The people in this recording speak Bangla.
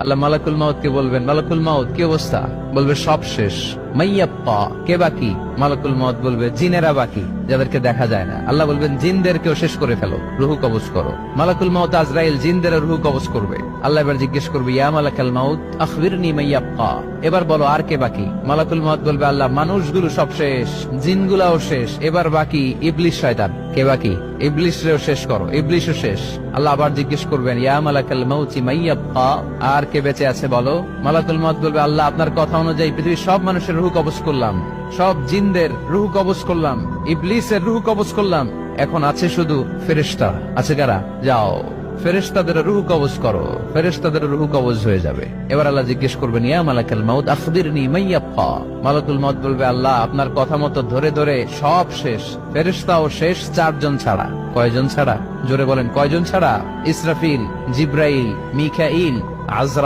আল্লাহ মালাকুল মাউত কে বলবেন, মালাকুল মাউত কি অবস্থা? বলবে সব শেষ। মাইয়াপ্পা, কে বাকি? মালাকুল মাউত বলবে জিনেরা বাকি, যাদেরকে দেখা যায় না। আল্লাহ বলবেন জিনদেরকেও শেষ করে ফেলো, রুহু কবজ করো। মালাকুল মাউত আজরাইল জিনদের রুহু কবজ করবে। আল্লাহ এবার জিজ্ঞেস করবে, ইয়া মালাকাল মাউত আখবিরনি মাইয়াপ্পা, এবার বলো আর কে বাকি? মালাকুল মাউত বলবে, আল্লাহ মানুষগুলো সব শেষ, জিনগুলাও শেষ, এবার বাকি ইবলিশ শয়তান। কে বাকি? ইবলিশরেও শেষ করো, ইবলিশও শেষ। আল্লাহ আবার জিজ্ঞেস করবেন, ইয়া মালাকাল মাউতি মাইয়াব্বা, আর কে বেঁচে আছে বলো? মালাকুল মাউত বলবে, আল্লাহ আপনার কথা অনুযায়ী পৃথিবীর সব মানুষের রুহু কবজ করলাম, সব জিনদের রুহু কবজ করলাম, ইবলিসের রুহু কবজ করলাম, এখন আছে শুধু ফেরেশতা। আছে কারা? যাও ফেরেশতাদের রুহু কবজ করো। ফেরেশতাদের রুহু কবজ হয়ে যাবে। এবার আল্লাহ জিজ্ঞেস করবেন, ইয়া মালাকাল মাউত আখবিরনি মাইয়াব্বা। মালাকুল মাউত বলবে, আল্লাহ আপনার কথা মতো ধরে ধরে সব শেষ, ফেরেশতাও শেষ, 4 জন ছাড়া। কয়জন ছাড়া? জোরে বলেন, কয়জন ছাড়া? ইসরাফিল, জিব্রাইল, মিকাইল, আজরা